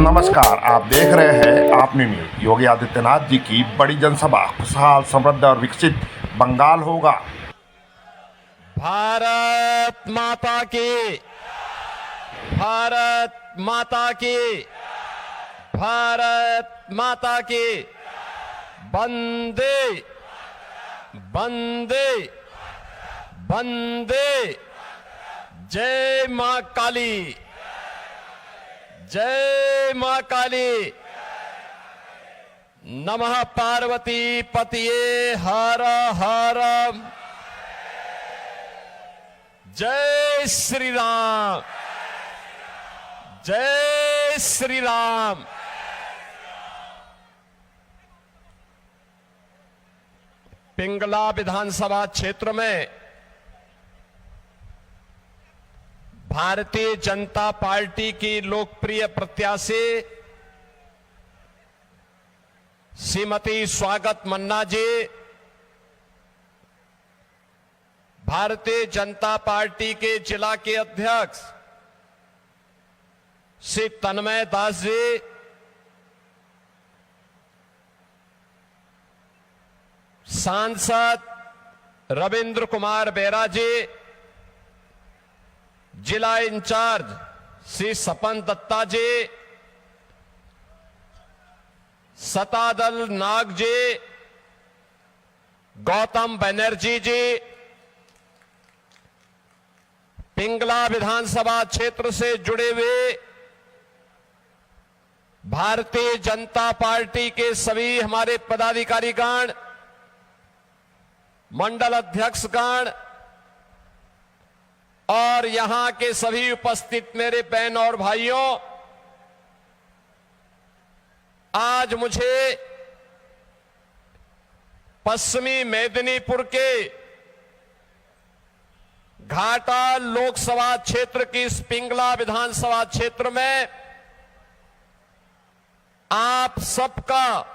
नमस्कार, आप देख रहे हैं आपने न्यूज। योगी आदित्यनाथ जी की बड़ी जनसभा, खुशहाल समृद्ध और विकसित बंगाल होगा। भारत माता की, भारत माता की, भारत माता की। वंदे वंदे वंदे। जय मां काली, जय मां काली। नमः पार्वती पतिये हर हर। जय श्री राम, जय श्री राम। पिंगला विधानसभा क्षेत्र में भारतीय जनता पार्टी की लोकप्रिय प्रत्याशी श्रीमती स्वागत मन्ना जी, भारतीय जनता पार्टी के जिला के अध्यक्ष श्री तन्मय दास जी, सांसद रविंद्र कुमार बेरा जी, जिला इंचार्ज श्री सपन दत्ता जी, सतादल नाग जी, गौतम बनर्जी जी, पिंगला विधानसभा क्षेत्र से जुड़े हुए भारतीय जनता पार्टी के सभी हमारे पदाधिकारीगण, मंडल अध्यक्षगण और यहां के सभी उपस्थित मेरे बहन और भाइयों, आज मुझे पश्चिमी मेदिनीपुर के घाटा लोकसभा क्षेत्र की इस पिंगला विधानसभा क्षेत्र में आप सबका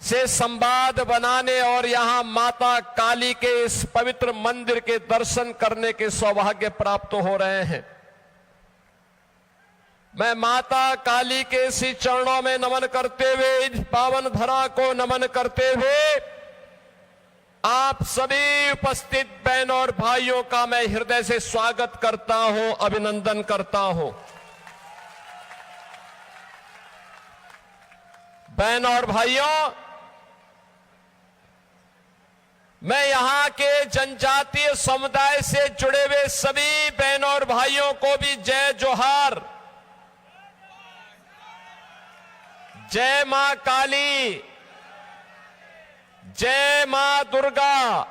से संवाद बनाने और यहां माता काली के इस पवित्र मंदिर के दर्शन करने के सौभाग्य प्राप्त हो रहे हैं। मैं माता काली के इसी चरणों में नमन करते हुए, इस पावन धरा को नमन करते हुए आप सभी उपस्थित बहन और भाइयों का मैं हृदय से स्वागत करता हूं, अभिनंदन करता हूं। बहन और भाइयों, मैं यहां के जनजातीय समुदाय से जुड़े हुए सभी बहन और भाइयों को भी जय जोहार, जय मां काली, जय मां दुर्गा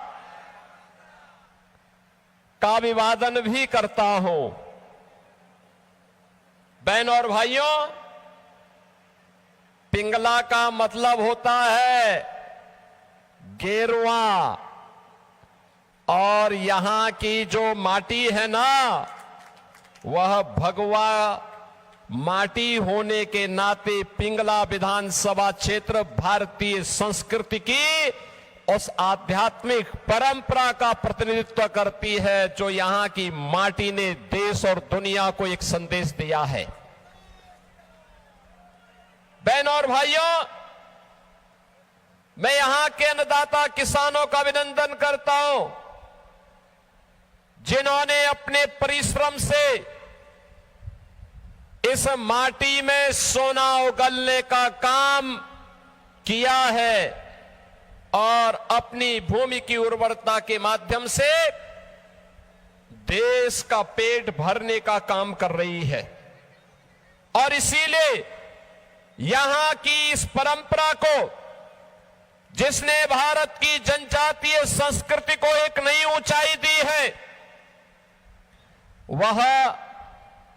का अभिवादन भी करता हूं। बहन और भाइयों, पिंगला का मतलब होता है गेरुआ, और यहां की जो माटी है ना, वह भगवा माटी होने के नाते पिंगला विधानसभा क्षेत्र भारतीय संस्कृति की उस आध्यात्मिक परंपरा का प्रतिनिधित्व करती है जो यहां की माटी ने देश और दुनिया को एक संदेश दिया है। बहन और भाइयों, मैं यहां के अन्नदाता किसानों का अभिनंदन करता हूं, जिन्होंने अपने परिश्रम से इस माटी में सोना उगलने का काम किया है और अपनी भूमि की उर्वरता के माध्यम से देश का पेट भरने का काम कर रही है। और इसीलिए यहां की इस परंपरा को, जिसने भारत की जनजातीय संस्कृति को एक नई ऊंचाई दी है, वह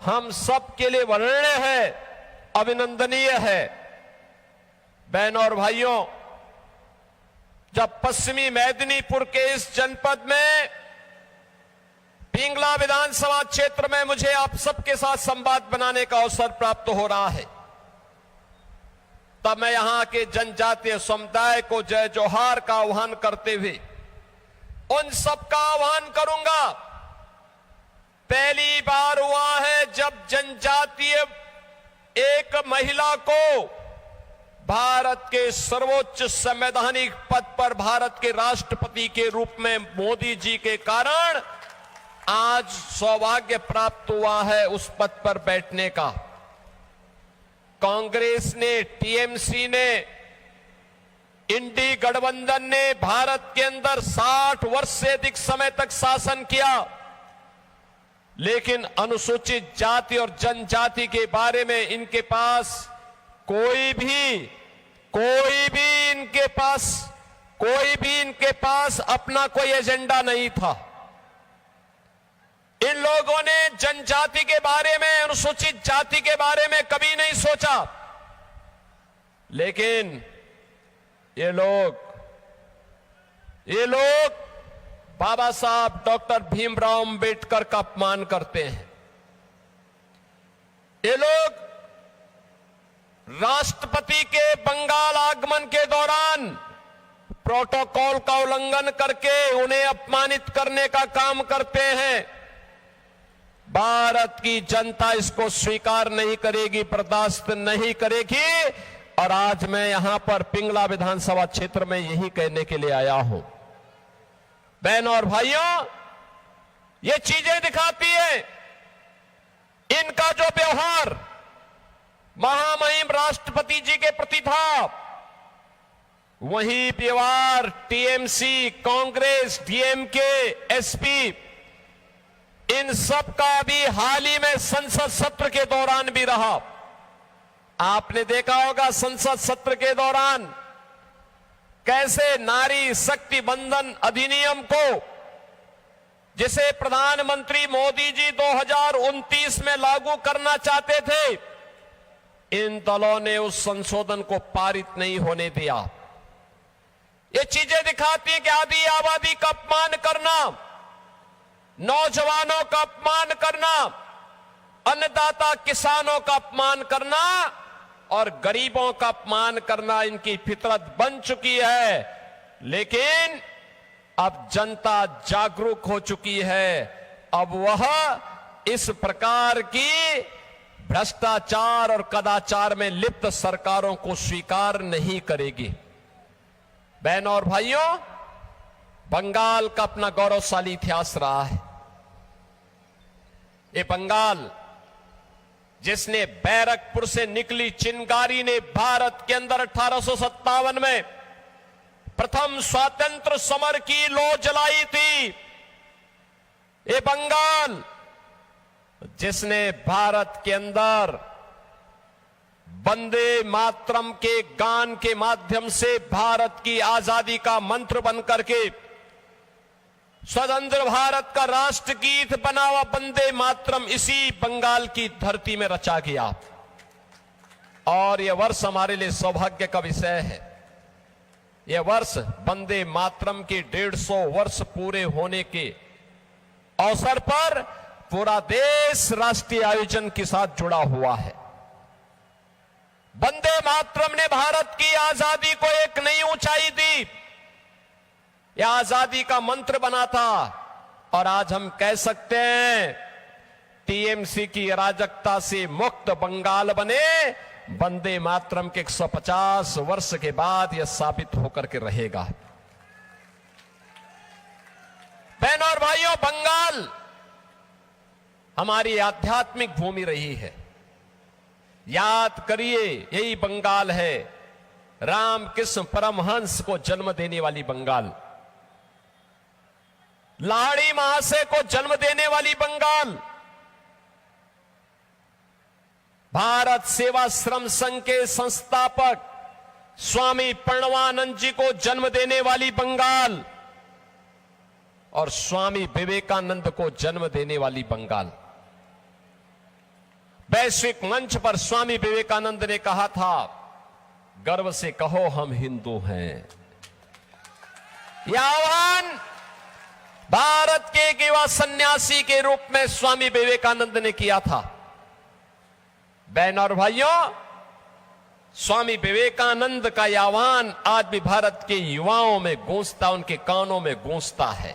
हम सब के लिए वर्णनीय है, अभिनंदनीय है। बहन और भाइयों, जब पश्चिमी मेदिनीपुर के इस जनपद में पिंगला विधानसभा क्षेत्र में मुझे आप सबके साथ संवाद बनाने का अवसर प्राप्त हो रहा है, तब मैं यहां के जनजातीय समुदाय को जय जोहार का आह्वान करते हुए उन सबका आह्वान करूंगा। पहली बार हुआ है जब जनजातीय एक महिला को भारत के सर्वोच्च संवैधानिक पद पर भारत के राष्ट्रपति के रूप में मोदी जी के कारण आज सौभाग्य प्राप्त हुआ है उस पद पर बैठने का। कांग्रेस ने, टीएमसी ने, इंडी गठबंधन ने भारत के अंदर 60 वर्ष से अधिक समय तक शासन किया, लेकिन अनुसूचित जाति और जनजाति के बारे में इनके पास कोई भी इनके पास अपना कोई एजेंडा नहीं था। इन लोगों ने जनजाति के बारे में, अनुसूचित जाति के बारे में कभी नहीं सोचा, लेकिन ये लोग बाबा साहब डॉक्टर भीमराव अंबेडकर का अपमान करते हैं। ये लोग राष्ट्रपति के बंगाल आगमन के दौरान प्रोटोकॉल का उल्लंघन करके उन्हें अपमानित करने का काम करते हैं। भारत की जनता इसको स्वीकार नहीं करेगी, बर्दाश्त नहीं करेगी। और आज मैं यहां पर पिंगला विधानसभा क्षेत्र में यही कहने के लिए आया हूं। बहनों और भाइयों, ये चीजें दिखाती है इनका जो व्यवहार महामहिम राष्ट्रपति जी के प्रति था, वही व्यवहार टीएमसी, कांग्रेस, डीएमके, एसपी, इन सब का भी हाल ही में संसद सत्र के दौरान भी रहा। आपने देखा होगा संसद सत्र के दौरान कैसे नारी शक्ति बंधन अधिनियम को, जिसे प्रधानमंत्री मोदी जी 2029 में लागू करना चाहते थे, इन दलों ने उस संशोधन को पारित नहीं होने दिया। ये चीजें दिखाती हैं कि आधी आबादी का अपमान करना, नौजवानों का अपमान करना, अन्नदाता किसानों का अपमान करना और गरीबों का अपमान करना इनकी फितरत बन चुकी है। लेकिन अब जनता जागरूक हो चुकी है। अब वह इस प्रकार की भ्रष्टाचार और कदाचार में लिप्त सरकारों को स्वीकार नहीं करेगी। बहनों और भाइयों, बंगाल का अपना गौरवशाली इतिहास रहा है। ये बंगाल जिसने बैरकपुर से निकली चिंगारी ने भारत के अंदर 1857 में प्रथम स्वातंत्र समर की लौ जलाई थी। ये बंगाल जिसने भारत के अंदर वंदे मातरम के गान के माध्यम से भारत की आजादी का मंत्र बनकर के स्वतंत्र भारत का राष्ट्रगीत बना हुआ वंदे मातरम इसी बंगाल की धरती में रचा गया। और यह वर्ष हमारे लिए सौभाग्य का विषय है। यह वर्ष वंदे मातरम के 150 वर्ष पूरे होने के अवसर पर पूरा देश राष्ट्रीय आयोजन के साथ जुड़ा हुआ है। वंदे मातरम ने भारत की आजादी को एक नई ऊंचाई दी। यह आजादी का मंत्र बना था। और आज हम कह सकते हैं टीएमसी की अराजकता से मुक्त बंगाल बने। वंदे मातरम के 150 वर्ष के बाद यह साबित होकर के रहेगा। बहनों और भाइयों, बंगाल हमारी आध्यात्मिक भूमि रही है। याद करिए, यही बंगाल है रामकृष्ण परमहंस को जन्म देने वाली बंगाल, लाहिड़ी महाशय को जन्म देने वाली बंगाल, भारत सेवाश्रम संघ के संस्थापक स्वामी प्रणवानंद जी को जन्म देने वाली बंगाल और स्वामी विवेकानंद को जन्म देने वाली बंगाल। वैश्विक मंच पर स्वामी विवेकानंद ने कहा था, गर्व से कहो हम हिंदू हैं। यह आह्वान भारत के एक युवा सन्यासी के रूप में स्वामी विवेकानंद ने किया था। बहनों और भाइयों, स्वामी विवेकानंद का यह आह्वान आज भी भारत के युवाओं में गूंजता, उनके कानों में गूंजता है।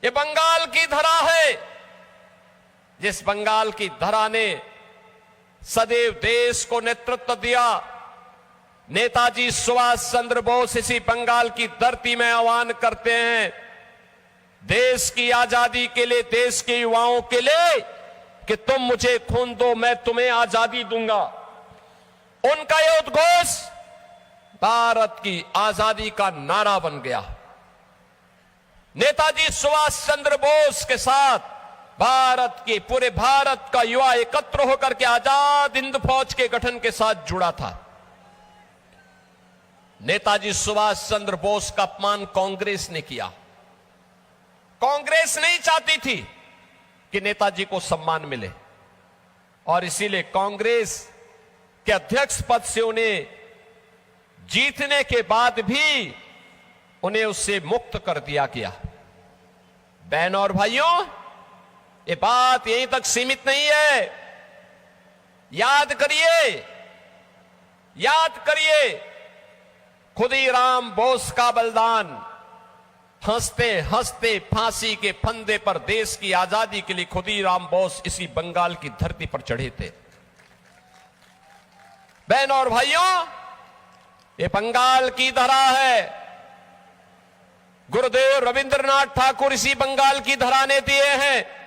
ये बंगाल की धरा है। जिस बंगाल की धरा ने सदैव देश को नेतृत्व दिया, नेताजी सुभाष चंद्र बोस इसी बंगाल की धरती में आह्वान करते हैं देश की आजादी के लिए, देश के युवाओं के लिए कि तुम मुझे खून दो, मैं तुम्हें आजादी दूंगा। उनका यह उद्घोष भारत की आजादी का नारा बन गया। नेताजी सुभाष चंद्र बोस के साथ भारत के पूरे भारत का युवा एकत्र होकर के आजाद हिंद फौज के गठन के साथ जुड़ा था। नेताजी सुभाष चंद्र बोस का अपमान कांग्रेस ने किया। कांग्रेस नहीं चाहती थी कि नेताजी को सम्मान मिले और इसीलिए कांग्रेस के अध्यक्ष पद से उन्हें जीतने के बाद भी उन्हें उससे मुक्त कर दिया गया। बहनों और भाइयों, ये बात यहीं तक सीमित नहीं है। याद करिए, याद करिए खुदीराम बोस का बलिदान। हंसते हंसते फांसी के फंदे पर देश की आजादी के लिए खुदीराम बोस इसी बंगाल की धरती पर चढ़े थे। बहनों और भाइयों, ये बंगाल की धरा है। गुरुदेव रविंद्रनाथ ठाकुर इसी बंगाल की धरा ने दिए हैं।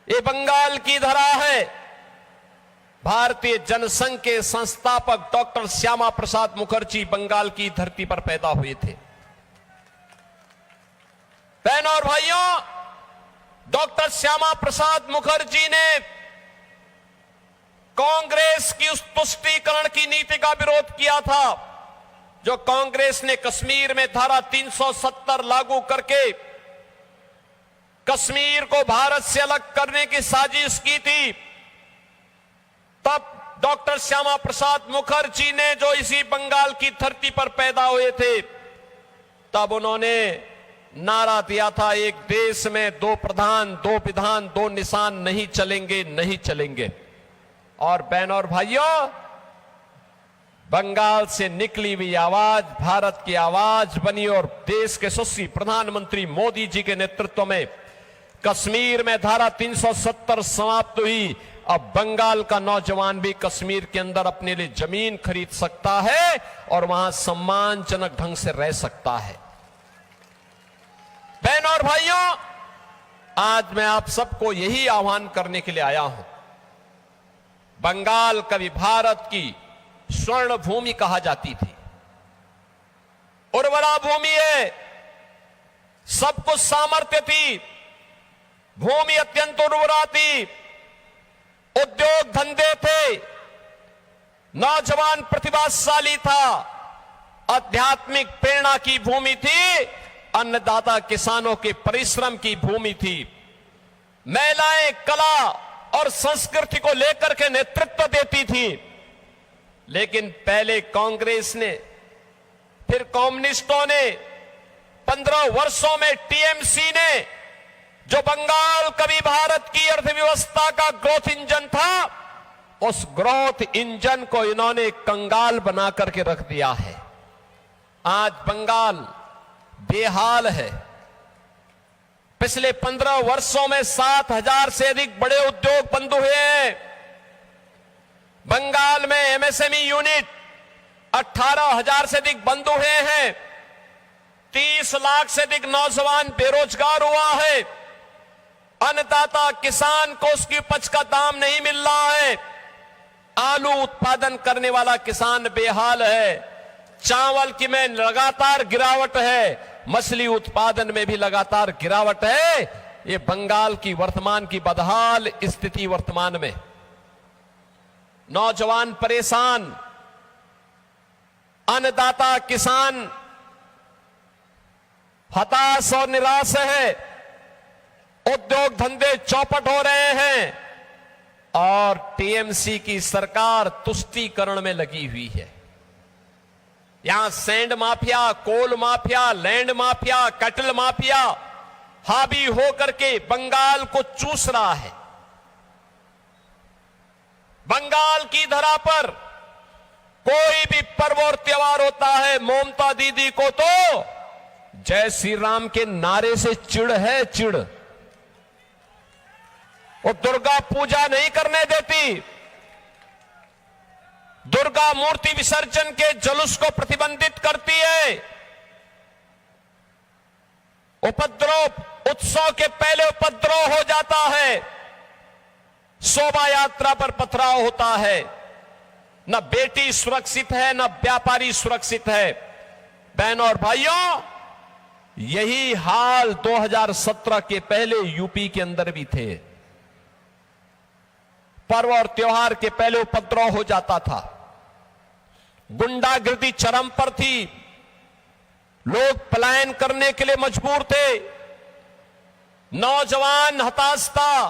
ये बंगाल की धरा है। भारतीय जनसंघ के संस्थापक डॉक्टर श्यामा प्रसाद मुखर्जी बंगाल की धरती पर पैदा हुए थे। बहनों और भाइयों, डॉक्टर श्यामा प्रसाद मुखर्जी ने कांग्रेस की उस तुष्टीकरण की नीति का विरोध किया था जो कांग्रेस ने कश्मीर में धारा 370 लागू करके कश्मीर को भारत से अलग करने की साजिश की थी। तब डॉक्टर श्यामा प्रसाद मुखर्जी ने, जो इसी बंगाल की धरती पर पैदा हुए थे, तब उन्होंने नारा दिया था, एक देश में दो प्रधान, दो विधान, दो निशान नहीं चलेंगे, नहीं चलेंगे। और बहनों और भाइयों, बंगाल से निकली हुई आवाज भारत की आवाज बनी और देश के यशस्वी प्रधानमंत्री मोदी जी के नेतृत्व में कश्मीर में धारा 370 समाप्त हुई। अब बंगाल का नौजवान भी कश्मीर के अंदर अपने लिए जमीन खरीद सकता है और वहां सम्मानजनक ढंग से रह सकता है। बहनों और भाइयों, आज मैं आप सबको यही आह्वान करने के लिए आया हूं। बंगाल कभी भारत की स्वर्ण भूमि कहा जाती थी। उर्वरा भूमि है, सब कुछ सामर्थ्य थी, भूमि अत्यंत उर्वरा थी, उद्योग धंधे थे, नौजवान प्रतिभाशाली था, आध्यात्मिक प्रेरणा की भूमि थी, अन्नदाता किसानों के परिश्रम की भूमि थी। महिलाएं कला और संस्कृति को लेकर के नेतृत्व देती थी। लेकिन पहले कांग्रेस ने, फिर कम्युनिस्टों ने, 15 वर्षों में टीएमसी ने, जो बंगाल कभी भारत की अर्थव्यवस्था का ग्रोथ इंजन था, उस ग्रोथ इंजन को इन्होंने कंगाल बना करके रख दिया है। आज बंगाल बेहाल है। पिछले 15 वर्षों में 7,000 से अधिक बड़े उद्योग बंद हुए हैं। बंगाल में एमएसएमई यूनिट 18,000 से अधिक बंद हुए हैं। 30 लाख से अधिक नौजवान बेरोजगार हुआ है। अन्नदाता किसान को उसकी उपज का दाम नहीं मिल रहा है। आलू उत्पादन करने वाला किसान बेहाल है। चावल की में लगातार गिरावट है। मछली उत्पादन में भी लगातार गिरावट है। ये बंगाल की वर्तमान की बदहाल स्थिति वर्तमान में, नौजवान परेशान, अन्नदाता किसान हताश और निराश है। उद्योग धंधे चौपट हो रहे हैं और टीएमसी की सरकार तुष्टीकरण में लगी हुई है। यहां sand mafia, coal mafia, land mafia, cattle mafia हावी होकर के बंगाल को चूस रहा है। बंगाल की धरा पर कोई भी पर्व और त्योहार होता है, ममता दीदी को तो जय श्री राम के नारे से चिढ़ है, चिढ़। वो दुर्गा पूजा नहीं करने देती, दुर्गा मूर्ति विसर्जन के जुलूस को प्रतिबंधित करती है। उपद्रव, उत्सव के पहले उपद्रव हो जाता है, शोभा यात्रा पर पथराव होता है, न बेटी सुरक्षित है न व्यापारी सुरक्षित है। बहनों और भाइयों, यही हाल 2017 के पहले यूपी के अंदर भी थे। पर्व और त्योहार के पहले उपद्रव हो जाता था, गुंडागिर्दी चरम पर थी, लोग पलायन करने के लिए मजबूर थे, नौजवान हताश था,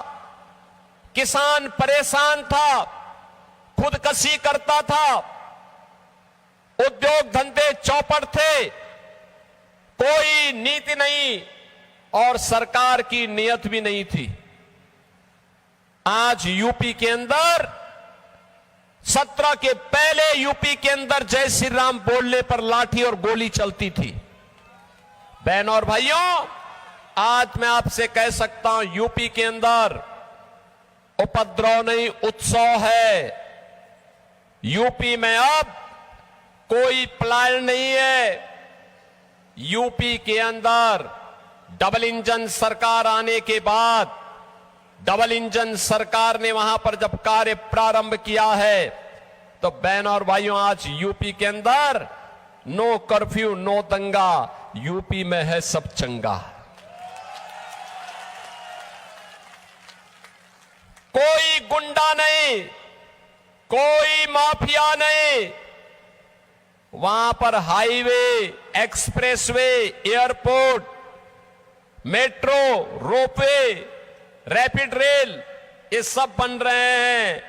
किसान परेशान था, खुदकशी करता था, उद्योग धंधे चौपट थे, कोई नीति नहीं और सरकार की नीयत भी नहीं थी। आज यूपी के अंदर 17 के पहले यूपी के अंदर जय श्री राम बोलने पर लाठी और गोली चलती थी। बहनों और भाइयों, आज मैं आपसे कह सकता हूं, यूपी के अंदर उपद्रव नहीं उत्सव है। यूपी में अब कोई पलायन नहीं है। यूपी के अंदर डबल इंजन सरकार आने के बाद, डबल इंजन सरकार ने वहां पर जब कार्य प्रारंभ किया है, तो बहनों और भाइयों, आज यूपी के अंदर नो कर्फ्यू नो दंगा, यूपी में है सब चंगा। कोई गुंडा नहीं, कोई माफिया नहीं। वहां पर highway, expressway, airport, metro, ropeway, rapid rail, ये सब बन रहे हैं।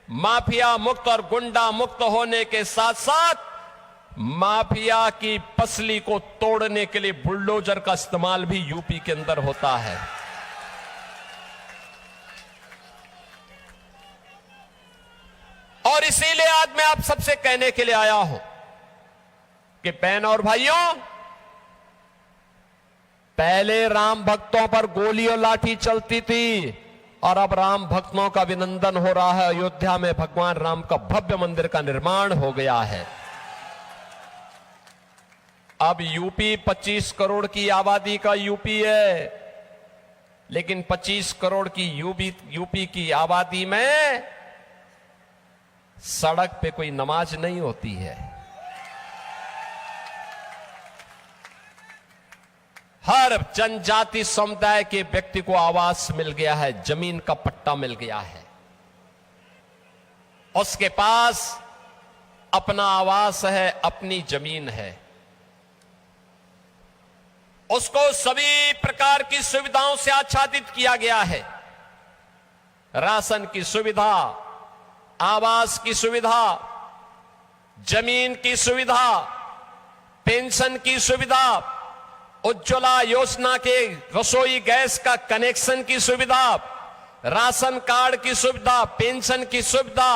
माफिया मुक्त और गुंडा मुक्त होने के साथ साथ माफिया की पसली को तोड़ने के लिए बुलडोजर का इस्तेमाल भी यूपी के अंदर होता है। और इसीलिए आज मैं आप सबसे कहने के लिए आया हूं कि बहनों और भाइयों, पहले राम भक्तों पर गोली और लाठी चलती थी और अब राम भक्तों का अभिनंदन हो रहा है। अयोध्या में भगवान राम का भव्य मंदिर का निर्माण हो गया है। अब यूपी 25 करोड़ की आबादी का यूपी है, लेकिन 25 करोड़ की यूपी की आबादी में सड़क पे कोई नमाज नहीं होती है। हर जनजाति समुदाय के व्यक्ति को आवास मिल गया है, जमीन का पट्टा मिल गया है, उसके पास अपना आवास है, अपनी जमीन है, उसको सभी प्रकार की सुविधाओं से आच्छादित किया गया है। राशन की सुविधा, आवास की सुविधा, जमीन की सुविधा, पेंशन की सुविधा, उज्ज्वला योजना के रसोई गैस का कनेक्शन की सुविधा, राशन कार्ड की सुविधा, पेंशन की सुविधा,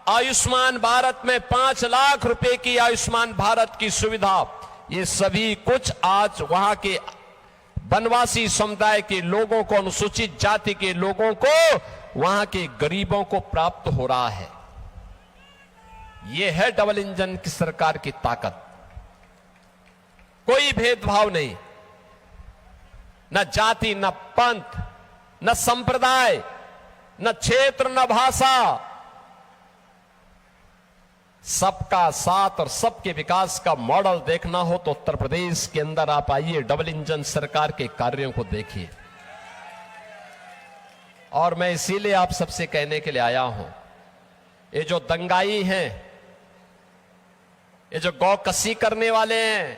आयुष्मान भारत में 5 लाख रुपए की आयुष्मान भारत की सुविधा, ये सभी कुछ आज वहां के वनवासी समुदाय के लोगों को, अनुसूचित जाति के लोगों को, वहां के गरीबों को प्राप्त हो रहा है। यह है डबल इंजन की सरकार की ताकत। कोई भेदभाव नहीं, न जाति, न पंथ, न संप्रदाय, न क्षेत्र, न भाषा, सबका साथ और सबके विकास का मॉडल देखना हो तो उत्तर प्रदेश के अंदर आप आइए, डबल इंजन सरकार के कार्यों को देखिए। और मैं इसीलिए आप सबसे कहने के लिए आया हूं, ये जो दंगाई हैं, ये जो गौकसी करने वाले हैं,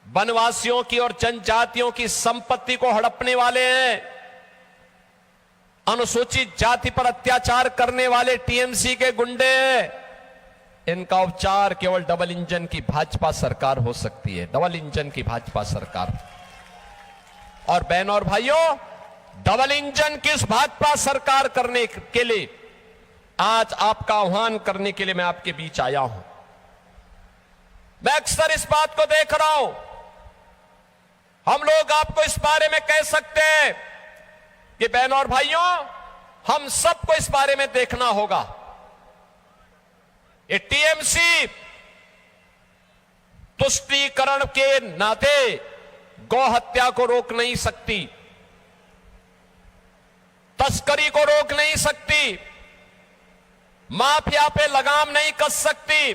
वनवासियों की और जनजातियों की संपत्ति को हड़पने वाले हैं, अनुसूचित जाति पर अत्याचार करने वाले टीएमसी के गुंडे हैं, इनका उपचार केवल डबल इंजन की भाजपा सरकार हो सकती है, डबल इंजन की भाजपा सरकार। और बहनों और भाइयों, डबल इंजन की इस भाजपा सरकार करने के लिए आज आपका आह्वान करने के लिए मैं आपके बीच आया हूं। मैं अक्सर इस बात को देख रहा हूं हम लोग आपको इस बारे में कह सकते हैं कि बहनों और भाइयों, हम सबको इस बारे में देखना होगा। ये टीएमसी तुष्टीकरण के नाते गौ हत्या को रोक नहीं सकती, तस्करी को रोक नहीं सकती, माफिया पे लगाम नहीं कस सकती।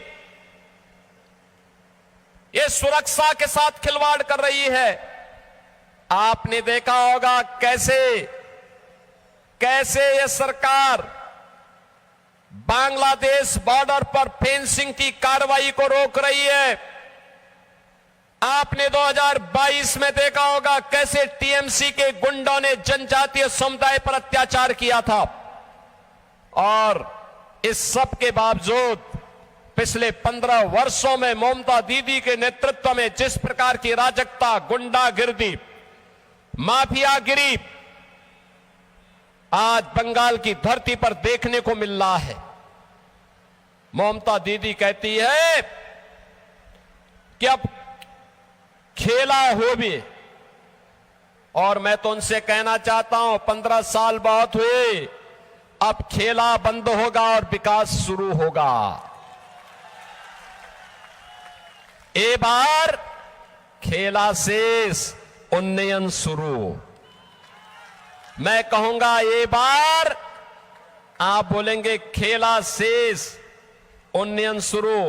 ये सुरक्षा के साथ खिलवाड़ कर रही है। आपने देखा होगा कैसे ये सरकार बांग्लादेश बॉर्डर पर फेंसिंग की कार्रवाई को रोक रही है। आपने 2022 में देखा होगा कैसे टीएमसी के गुंडों ने जनजातीय समुदाय पर अत्याचार किया था। और इस सब के बावजूद पिछले 15 वर्षों में ममता दीदी के नेतृत्व में जिस प्रकार की अराजकता, गुंडागिर्दी, माफियागिरी आज बंगाल की धरती पर देखने को मिल रहा है। ममता दीदी कहती है कि अब खेला हो भी, और मैं तो उनसे कहना चाहता हूं 15 साल बहुत हुए, अब खेला बंद होगा और विकास शुरू होगा। ए बार खेला शेष, उन्नयन शुरू। मैं कहूंगा ये बार आप बोलेंगे खेला शेष, उन्नयन शुरू।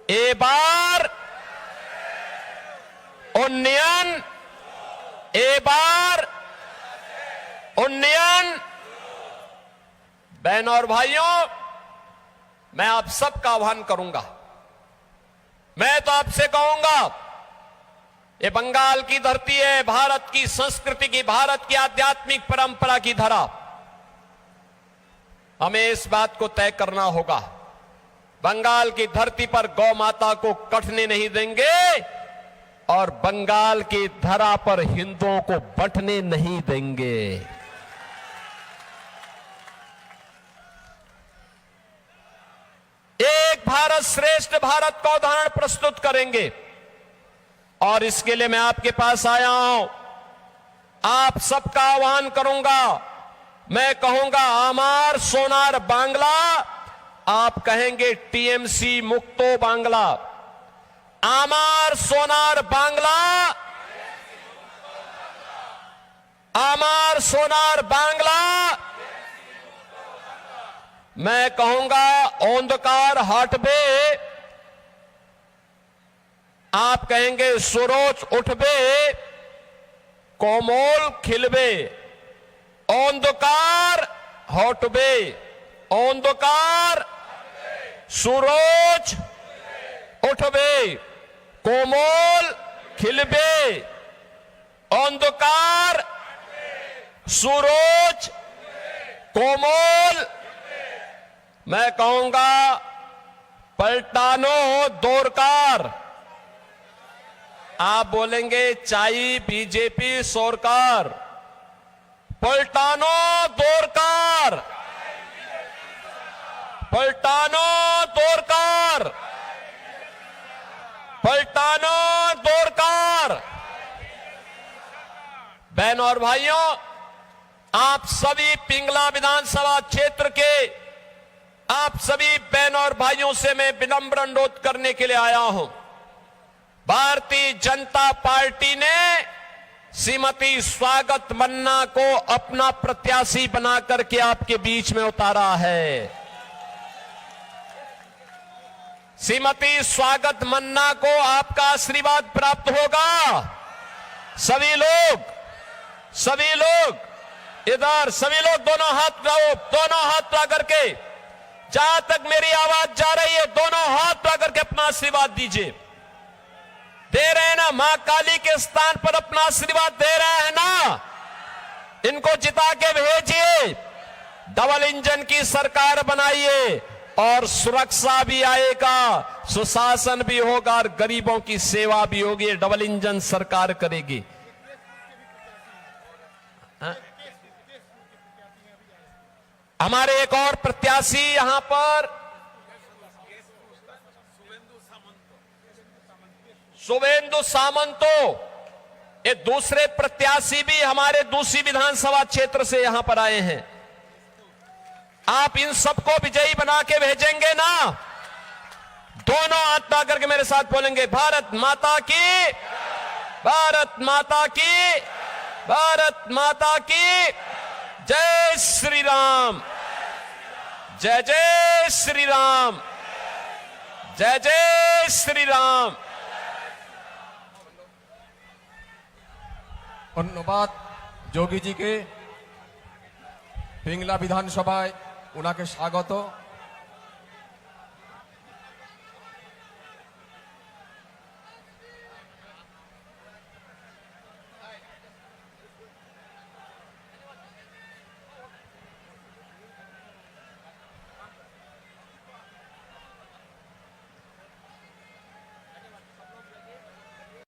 ए बार उन्नयन, ए बार उन्नयन। बहनों और भाइयों, मैं आप सबका आह्वान करूंगा। मैं तो आपसे कहूंगा, ये बंगाल की धरती है, भारत की संस्कृति की, भारत की आध्यात्मिक परंपरा की धरा। हमें इस बात को तय करना होगा, बंगाल की धरती पर गौ माता को कटने नहीं देंगे और बंगाल की धरा पर हिंदुओं को बंटने नहीं देंगे। एक भारत श्रेष्ठ भारत का उदाहरण प्रस्तुत करेंगे और इसके लिए मैं आपके पास आया हूं। आप सबका आह्वान करूंगा। मैं कहूंगा आमार सोनार बांग्ला, आप कहेंगे टीएमसी मुक्तो बांग्ला। आमार सोनार बांग्ला, आमार सोनार बांग्ला। मैं कहूंगा ओंधकार हटबे, आप कहेंगे सूरज उठबे, कोमल खिलबे। अंधकार हटबे, अंधकार सूरज उठबे, कोमल खिलबे। अंधकार सूरज कोमल। मैं कहूंगा पलटानो दोरकार, आप बोलेंगे चाई बीजेपी सरकार। पलटानो दोरकार, पलटानो दोरकार, पलटानो दोरकार। बहनों और भाइयों, आप सभी पिंगला विधानसभा क्षेत्र के आप सभी बहनों और भाइयों से मैं विनम्र अनुरोध करने के लिए आया हूं। भारतीय जनता पार्टी ने श्रीमती स्वागत मन्ना को अपना प्रत्याशी बना करके आपके बीच में उतारा है। श्रीमती स्वागत मन्ना को आपका आशीर्वाद प्राप्त होगा। सभी लोग इधर, सभी लोग दोनों हाथ लाओ, दोनों हाथ ला करके, जहां तक मेरी आवाज जा रही है दोनों हाथ ला करके अपना आशीर्वाद दीजिए। दे रहे हैं ना, मां काली के स्थान पर अपना आशीर्वाद दे रहे हैं ना, इनको जिता के भेजिए। डबल इंजन की सरकार बनाइए और सुरक्षा भी आएगा, सुशासन भी होगा और गरीबों की सेवा भी होगी। डबल इंजन सरकार करेगी। हमारे एक और प्रत्याशी यहां पर शुभेंदु सामंतो, ये दूसरे प्रत्याशी भी हमारे दूसरी विधानसभा क्षेत्र से यहां पर आए हैं। आप इन सबको विजयी बना के भेजेंगे ना? दोनों हाथ ना करके मेरे साथ बोलेंगे, भारत माता की, भारत माता की, भारत माता की जय श्री राम, जय जय श्री राम, जय जय श्री राम। ধন্যবাদ যোগীজিকে। পিংলা বিধানসভায় ওনাকে স্বাগত।